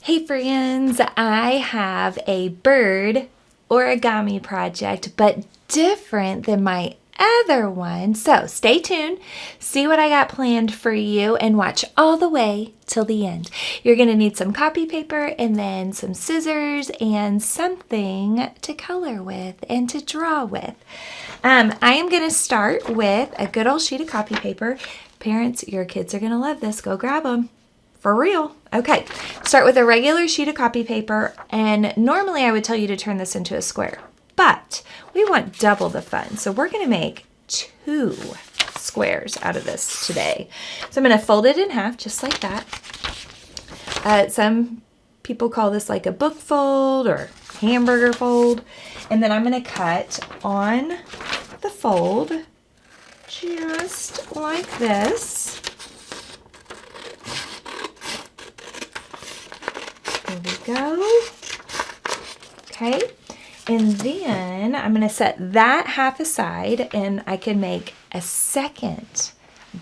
Hey friends, I have a bird origami project, but different than my other one. So stay tuned, see what I got planned for you, and watch all the way till the end. You're going to need some copy paper and then some scissors and something to color with and to draw with. I am going to start with a good old sheet of copy paper. Parents, your kids are going to love this. Go grab them. For real. Okay, start with a regular sheet of copy paper, and normally I would tell you to turn this into a square, but we want double the fun, so we're going to make 2 squares out of this today. So I'm going to fold it in half just like that. Some people call this like a book fold or hamburger fold, and then I'm going to cut on the fold just like this. There we go. Okay, and then I'm going to set that half aside, and I can make a second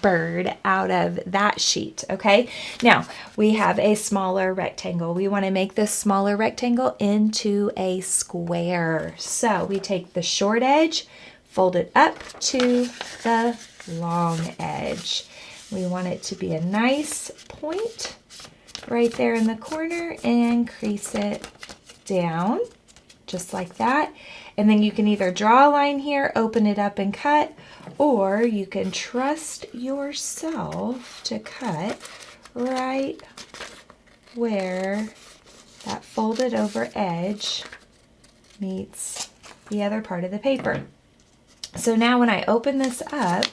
bird out of that sheet. Okay, now we have a smaller rectangle. We want to make this smaller rectangle into a square. So we take the short edge, fold it up to the long edge. We want it to be a nice point right there in the corner and crease it down just like that. And then you can either draw a line here, open it up and cut, or you can trust yourself to cut right where that folded over edge meets the other part of the paper. So now when I open this up,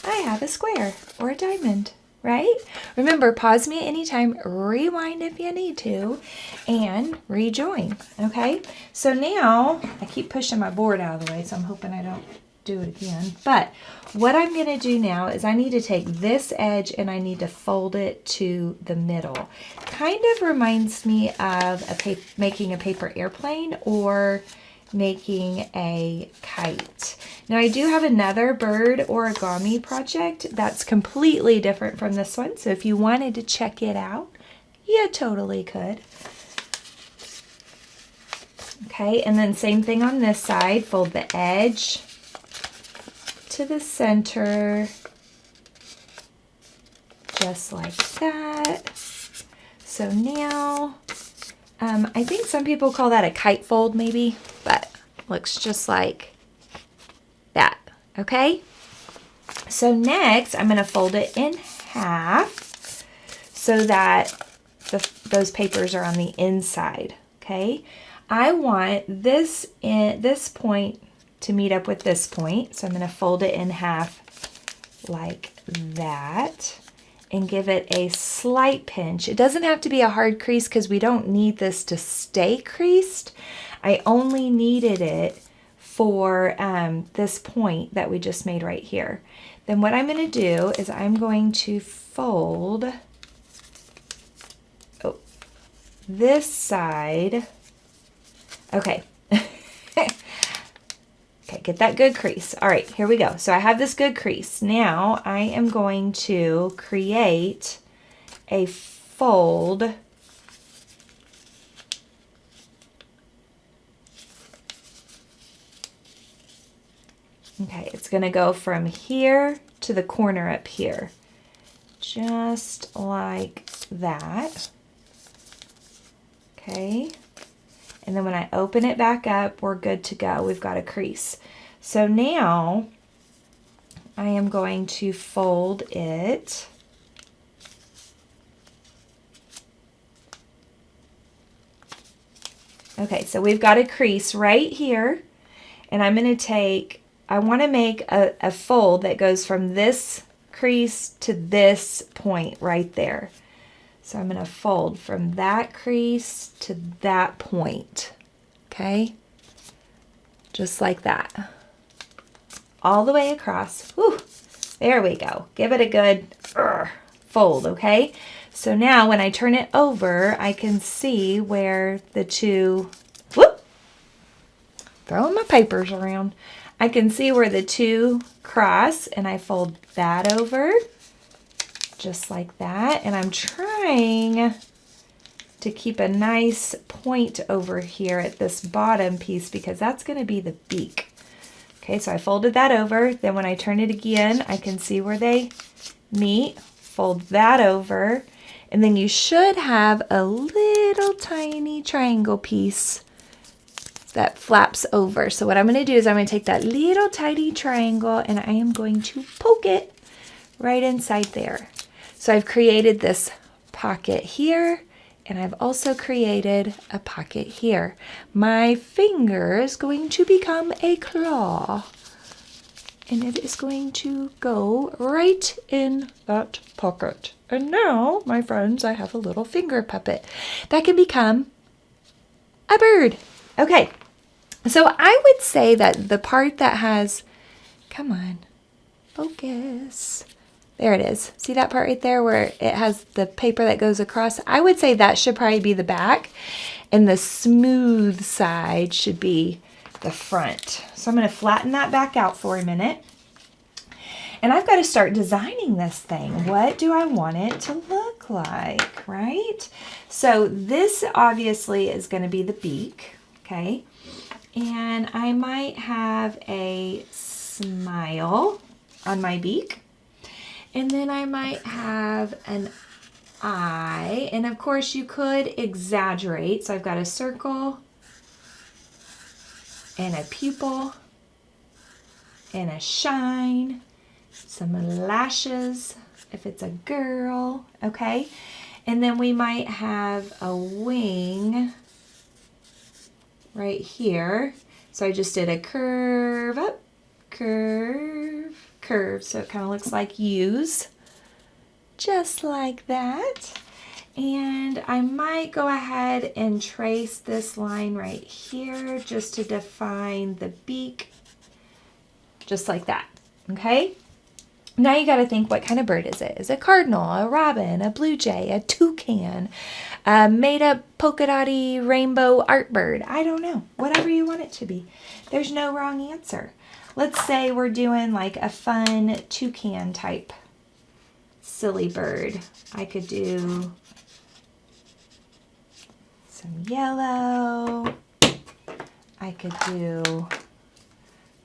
I have a square or a diamond. Right? Remember, pause me at any time, rewind if you need to, and rejoin. Okay? So now, I keep pushing my board out of the way, so I'm hoping I don't do it again. But what I'm going to do now is I need to take this edge and I need to fold it to the middle. Kind of reminds me of making a paper airplane or making a kite. Now I do have another bird origami project that's completely different from this one, so if you wanted to check it out, you totally could. Okay, and then same thing on this side, fold the edge to the center, just like that. So now, I think some people call that a kite fold maybe, but looks just like that, okay? So next, I'm going to fold it in half so that those papers are on the inside, okay? I want this point to meet up with this point, so I'm going to fold it in half like that and give it a slight pinch. It doesn't have to be a hard crease because we don't need this to stay creased. I only needed it for this point that we just made right here. Then what I'm going to do is I'm going to fold this side. Okay. Okay, get that good crease. All right, here we go. So I have this good crease. Now I am going to create a fold. Okay, it's going to go from here to the corner up here, just like that. Okay. And then when I open it back up, we're good to go. We've got a crease. So now I am going to fold it okay, so we've got a crease right here, and I'm going to take, I want to make a fold that goes from this crease to this point right there. So I'm going to fold from that crease to that point, okay? Just like that. All the way across. Whew, there we go. Give it a good fold, okay? So now when I turn it over, I can see where the two, whoop, throwing my papers around. I can see where the two cross, and I fold that over just like that. And I'm trying to keep a nice point over here at this bottom piece because that's going to be the beak. Okay, so I folded that over. Then when I turn it again, I can see where they meet. Fold that over. And then you should have a little tiny triangle piece that flaps over. So what I'm going to do is I'm going to take that little tiny triangle and I am going to poke it right inside there. So I've created this pocket here and I've also created a pocket here. My finger is going to become a claw and it is going to go right in that pocket. And now, my friends, I have a little finger puppet that can become a bird. Okay, so I would say that the part that has, come on, focus. There it is. See that part right there where it has the paper that goes across? I would say that should probably be the back and the smooth side should be the front. So I'm going to flatten that back out for a minute. And I've got to start designing this thing. What do I want it to look like, right? So this obviously is going to be the beak, okay? And I might have a smile on my beak. And then I might have an eye. And of course you could exaggerate. So I've got a circle and a pupil and a shine, some lashes if it's a girl, okay? And then we might have a wing right here. So I just did a curve up, curve, curve. So it kind of looks like U's, just like that. And I might go ahead and trace this line right here just to define the beak, just like that, okay? Now you got to think, what kind of bird is it? Is it a cardinal, a robin, a blue jay, a toucan, a made-up polka dotty rainbow art bird? I don't know. Whatever you want it to be. There's no wrong answer. Let's say we're doing like a fun toucan type silly bird. I could do some yellow. I could do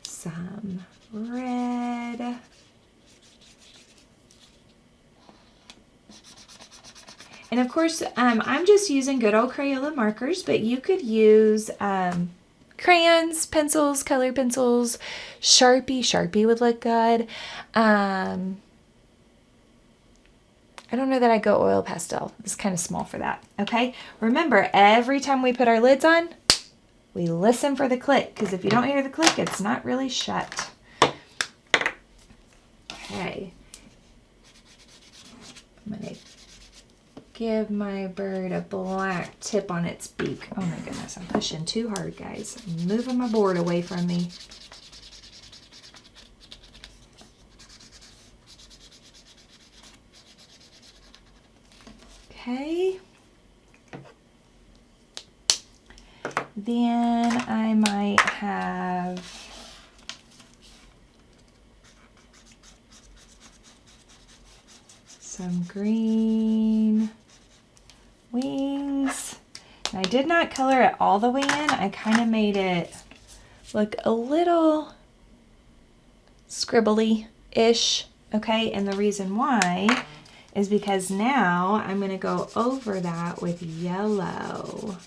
some red. And of course, I'm just using good old Crayola markers, but you could use crayons, pencils, colored pencils, Sharpie. Sharpie would look good. I don't know that I go oil pastel. It's kind of small for that, okay? Remember, every time we put our lids on, we listen for the click, because if you don't hear the click, it's not really shut. Okay. I'm going to give my bird a black tip on its beak. Oh my goodness, I'm pushing too hard, guys. I'm moving my board away from me. Okay. Then I might have some green wings. And I did not color it all the way in. I kind of made it look a little scribbly-ish, okay? And the reason why is because now I'm going to go over that with yellow.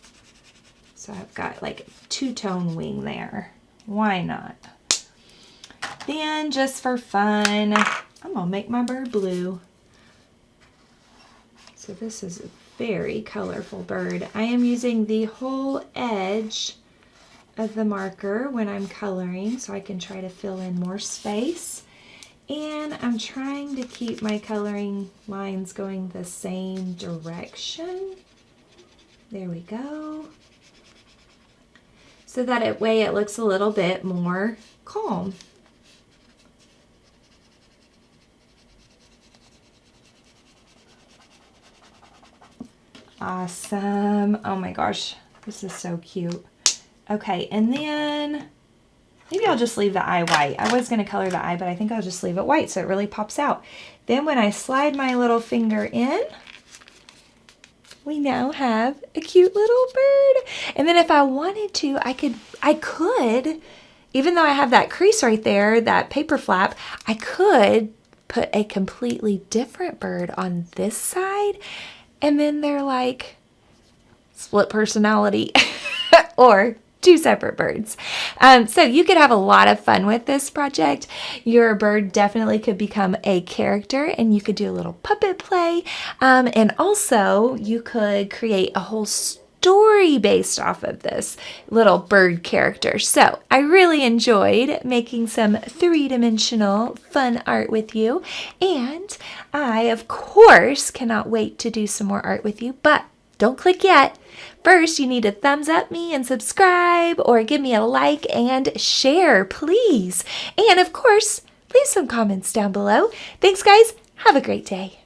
So I've got like two-tone wing there. Why not? Then just for fun, I'm going to make my bird blue. So this is a very colorful bird. I am using the whole edge of the marker when I'm coloring so I can try to fill in more space. And I'm trying to keep my coloring lines going the same direction. There we go. So that way it looks a little bit more calm. Awesome. Oh my gosh, this is so cute. Okay, and then maybe I'll just leave the eye white. I was going to color the eye, but I think I'll just leave it white so it really pops out. Then when I slide my little finger in, we now have a cute little bird. And then if I wanted to, I could, even though I have that crease right there, that paper flap, I could put a completely different bird on this side. And then they're like split personality or two separate birds. So you could have a lot of fun with this project. Your bird definitely could become a character and you could do a little puppet play. And also you could create a whole story based off of this little bird character. So I really enjoyed making some three-dimensional fun art with you. And I, of course, cannot wait to do some more art with you, but don't click yet. First, you need to thumbs up me and subscribe or give me a like and share, please. And of course, leave some comments down below. Thanks, guys. Have a great day.